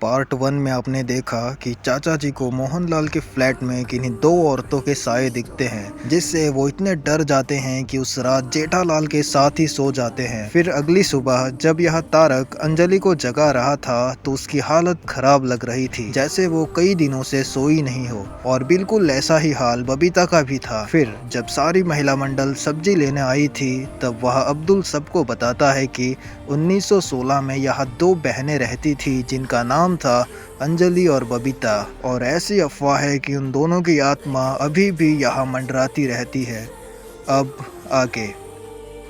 Part 1 में आपने देखा कि चाचा जी को मोहनलाल के फ्लैट में किन्हीं दो औरतों के साए दिखते हैं, जिससे वो इतने डर जाते हैं कि उस रात जेठालाल के साथ ही सो जाते हैं। फिर अगली सुबह जब यह तारक अंजलि को जगा रहा था तो उसकी हालत खराब लग रही थी, जैसे वो कई दिनों से सोई नहीं हो। और बिल्कुल ऐसा ही हाल बबीता का भी था। फिर जब सारी महिला मंडल सब्जी लेने आई थी तब वह अब्दुल सबको बताता है कि 1916 में यहाँ दो बहनें रहती थी जिनका नाम था अंजलि और बबीता, और ऐसी अफवाह है कि उन दोनों की आत्मा अभी भी यहाँ मंडराती रहती है। अब आगे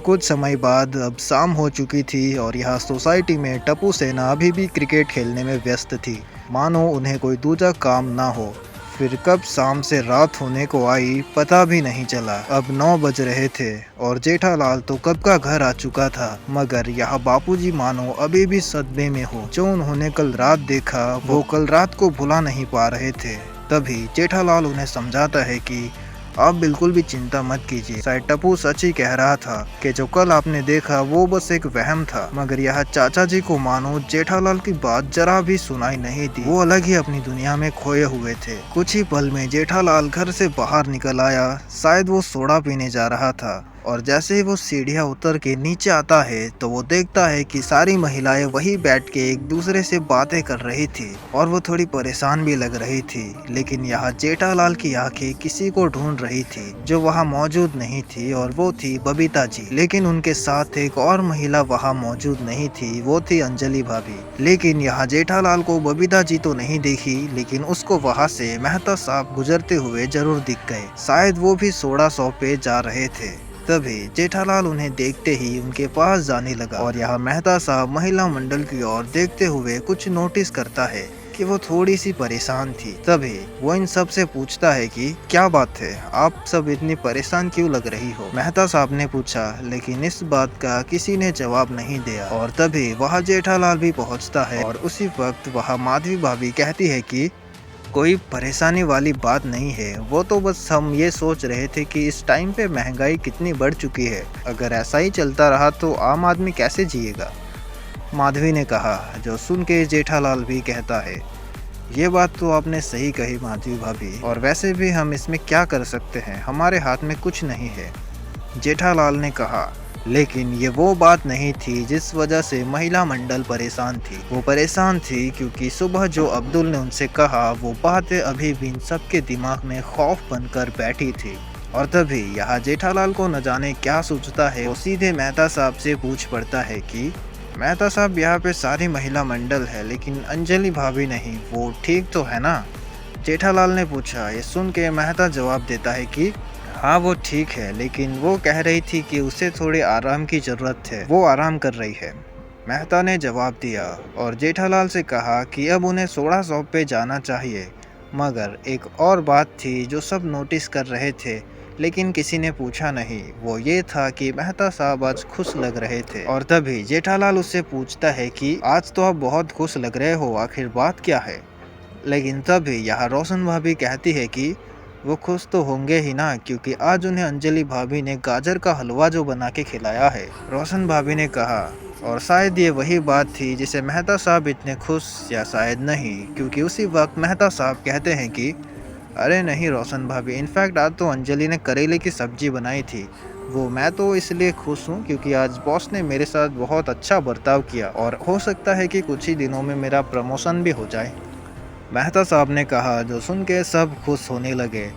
कुछ समय बाद अब शाम हो चुकी थी और यहाँ सोसाइटी में टप्पू सेना अभी भी क्रिकेट खेलने में व्यस्त थी, मानो उन्हें कोई दूसरा काम ना हो। फिर कब शाम से रात होने को आई पता भी नहीं चला। अब 9 बज रहे थे और जेठालाल तो कब का घर आ चुका था, मगर यहाँ बापूजी मानो अभी भी सदमे में हो। जो उन्होंने कल रात देखा वो कल रात को भुला नहीं पा रहे थे। तभी जेठालाल उन्हें समझाता है कि आप बिल्कुल भी चिंता मत कीजिए, शायद टप्पू सच ही कह रहा था कि जो कल आपने देखा वो बस एक वहम था। मगर यह चाचा जी को मानो जेठालाल की बात जरा भी सुनाई नहीं दी। वो अलग ही अपनी दुनिया में खोए हुए थे। कुछ ही पल में जेठालाल घर से बाहर निकल आया। शायद वो सोडा पीने जा रहा था, और जैसे ही वो सीढ़ियाँ उतर के नीचे आता है तो वो देखता है कि सारी महिलाएं वहीं बैठ के एक दूसरे से बातें कर रही थी और वो थोड़ी परेशान भी लग रही थी। लेकिन यहाँ जेठालाल की आंखें किसी को ढूंढ रही थी जो वहाँ मौजूद नहीं थी, और वो थी बबीता जी। लेकिन उनके साथ एक और महिला वहाँ मौजूद नहीं थी, वो थी अंजलि भाभी। लेकिन यहाँ जेठालाल को बबीता जी तो नहीं देखी, लेकिन उसको वहाँ से मेहता साहब गुजरते हुए जरूर दिख गए। शायद वो भी सोडा शॉप पे जा रहे थे। तभी जेठालाल उन्हें देखते ही उनके पास जाने लगा, और यहाँ मेहता साहब महिला मंडल की ओर देखते हुए कुछ नोटिस करता है कि वो थोड़ी सी परेशान थी। तभी वो इन सब से पूछता है कि क्या बात है, आप सब इतनी परेशान क्यों लग रही हो। मेहता साहब ने पूछा, लेकिन इस बात का किसी ने जवाब नहीं दिया। और तभी वहाँ जेठालाल भी पहुँचता है, और उसी वक्त वहाँ माधवी भाभी कहती है कि कोई परेशानी वाली बात नहीं है, वो तो बस हम ये सोच रहे थे कि इस टाइम पे महंगाई कितनी बढ़ चुकी है, अगर ऐसा ही चलता रहा तो आम आदमी कैसे जिएगा। माधवी ने कहा, जो सुन के जेठालाल भी कहता है, ये बात तो आपने सही कही माधवी भाभी, और वैसे भी हम इसमें क्या कर सकते हैं, हमारे हाथ में कुछ नहीं है। जेठालाल ने कहा, लेकिन ये वो बात नहीं थी जिस वजह से महिला मंडल परेशान थी। वो परेशान थी क्योंकि सुबह जो अब्दुल ने उनसे कहा वो बातें अभी भी इन सबके दिमाग में खौफ बनकर बैठी थी। और तभी यहाँ जेठालाल को न जाने क्या सोचता है, वो सीधे मेहता साहब से पूछ पड़ता है कि मेहता साहब, यहाँ पे सारी महिला मंडल है लेकिन अंजलि भाभी नहीं, वो ठीक तो है ना। जेठालाल ने पूछा। ये सुन के मेहता जवाब देता है कि हाँ वो ठीक है, लेकिन वो कह रही थी कि उसे थोड़े आराम की ज़रूरत है, वो आराम कर रही है। मेहता ने जवाब दिया और जेठालाल से कहा कि अब उन्हें सोडा शॉप पे जाना चाहिए। मगर एक और बात थी जो सब नोटिस कर रहे थे, लेकिन किसी ने पूछा नहीं। वो ये था कि मेहता साहब आज खुश लग रहे थे। और तभी जेठालाल उससे पूछता है कि आज तो आप बहुत खुश लग रहे हो, आखिर बात क्या है। लेकिन तभी यहाँ रोशन भाभी कहती है कि वो खुश तो होंगे ही ना, क्योंकि आज उन्हें अंजलि भाभी ने गाजर का हलवा जो बना के खिलाया है। रोशन भाभी ने कहा, और शायद ये वही बात थी जिसे मेहता साहब इतने खुश, या शायद नहीं, क्योंकि उसी वक्त मेहता साहब कहते हैं कि अरे नहीं रोशन भाभी, इनफैक्ट आज तो अंजलि ने करेले की सब्जी बनाई थी। वो मैं तो इसलिए खुश हूँ क्योंकि आज बॉस ने मेरे साथ बहुत अच्छा बर्ताव किया, और हो सकता है कि कुछ ही दिनों में मेरा प्रमोशन भी हो जाए। मेहता साहब ने कहा, जो सुन के सब खुश होने लगे।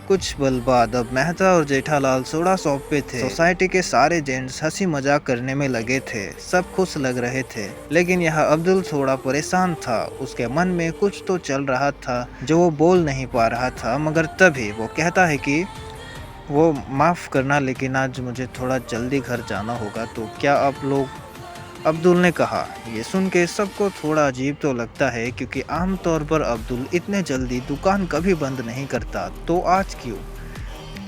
कुछ पल बाद अब मेहता और जेठालाल सोडा शॉप पे थे। सोसाइटी के सारे जेंट्स हंसी मजाक करने में लगे थे, सब खुश लग रहे थे। लेकिन यह अब्दुल थोड़ा परेशान था, उसके मन में कुछ तो चल रहा था जो वो बोल नहीं पा रहा था। मगर तभी वो कहता है कि वो माफ़ करना, लेकिन आज मुझे थोड़ा जल्दी घर जाना होगा, तो क्या आप लोग। अब्दुल ने कहा। ये सुन के सबको थोड़ा अजीब तो लगता है, क्योंकि आमतौर पर अब्दुल इतने जल्दी दुकान कभी बंद नहीं करता, तो आज क्यों।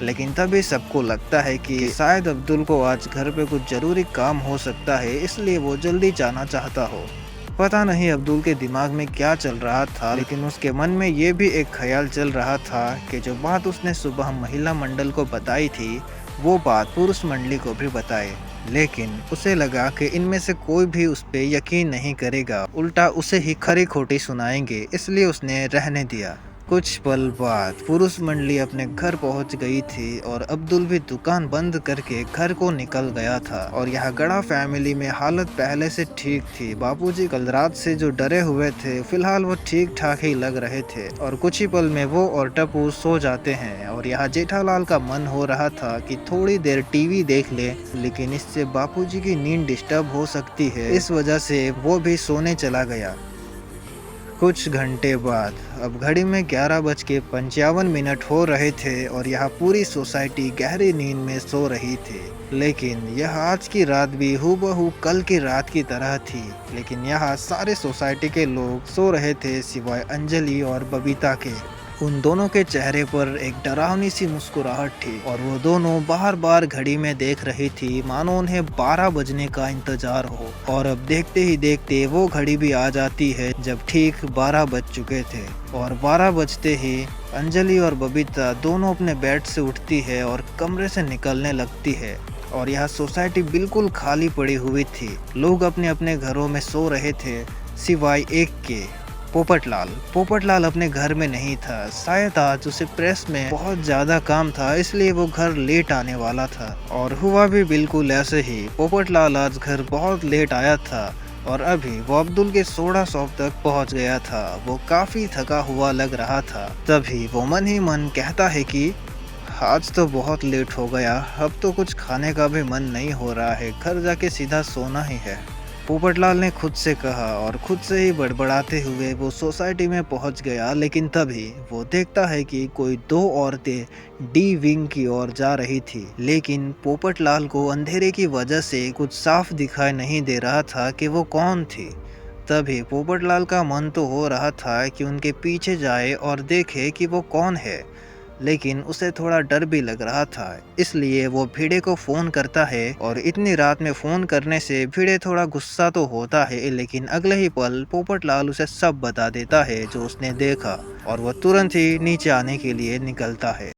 लेकिन तभी सबको लगता है कि शायद अब्दुल को आज घर पे कुछ ज़रूरी काम हो सकता है, इसलिए वो जल्दी जाना चाहता हो। पता नहीं अब्दुल के दिमाग में क्या चल रहा था, लेकिन उसके मन में ये भी एक ख्याल चल रहा था कि जो बात उसने सुबह महिला मंडल को बताई थी वो बात पुरुष मंडली को भी बताए। लेकिन उसे लगा कि इनमें से कोई भी उस पे यकीन नहीं करेगा, उल्टा उसे ही खरी खोटी सुनाएंगे, इसलिए उसने रहने दिया। कुछ पल बाद पुरुष मंडली अपने घर पहुंच गई थी और अब्दुल भी दुकान बंद करके घर को निकल गया था। और यहाँ गड़ा फैमिली में हालत पहले से ठीक थी। बापूजी कल रात से जो डरे हुए थे, फिलहाल वो ठीक ठाक ही लग रहे थे और कुछ ही पल में वो और टप्पू सो जाते हैं। और यहाँ जेठालाल का मन हो रहा था कि थोड़ी देर टीवी देख ले, लेकिन इससे बापूजी की नींद डिस्टर्ब हो सकती है, इस वजह से वो भी सोने चला गया। कुछ घंटे बाद अब घड़ी में 11:55 हो रहे थे और यहाँ पूरी सोसाइटी गहरी नींद में सो रही थी। लेकिन यह आज की रात भी हूबहू कल की रात की तरह थी। लेकिन यहाँ सारे सोसाइटी के लोग सो रहे थे सिवाय अंजलि और बबीता के। उन दोनों के चेहरे पर एक डरावनी सी मुस्कुराहट थी और वो दोनों बार बार घड़ी में देख रही थी, मानो उन्हें 12 बजने का इंतजार हो। और अब देखते ही देखते वो घड़ी भी आ जाती है जब ठीक 12 बज चुके थे। और 12 बजते ही अंजलि और बबीता दोनों अपने बेड से उठती है और कमरे से निकलने लगती है। और यह सोसाइटी बिल्कुल खाली पड़ी हुई थी। लोग अपने अपने घरों में सो रहे थे सिवाय एक के, पोपटलाल। पोपटलाल अपने घर में नहीं था, शायद आज उसे प्रेस में बहुत ज्यादा काम था, इसलिए वो घर लेट आने वाला था। और हुआ भी बिल्कुल ऐसे ही। पोपटलाल आज घर बहुत लेट आया था और अभी वो अब्दुल के सोडा शॉप तक पहुंच गया था। वो काफी थका हुआ लग रहा था। तभी वो मन ही मन कहता है कि आज तो बहुत लेट हो गया, अब तो कुछ खाने का भी मन नहीं हो रहा है, घर जाके सीधा सोना ही है। पोपटलाल ने खुद से कहा और खुद से ही बड़बड़ाते हुए वो सोसाइटी में पहुंच गया। लेकिन तभी वो देखता है कि कोई दो औरतें डी विंग की ओर जा रही थी। लेकिन पोपटलाल को अंधेरे की वजह से कुछ साफ दिखाई नहीं दे रहा था कि वो कौन थी। तभी पोपटलाल का मन तो हो रहा था कि उनके पीछे जाए और देखे कि वो कौन है, लेकिन उसे थोड़ा डर भी लग रहा था। इसलिए वो भिड़े को फ़ोन करता है और इतनी रात में फ़ोन करने से भिड़े थोड़ा गुस्सा तो होता है, लेकिन अगले ही पल पोपटलाल उसे सब बता देता है जो उसने देखा और वह तुरंत ही नीचे आने के लिए निकलता है।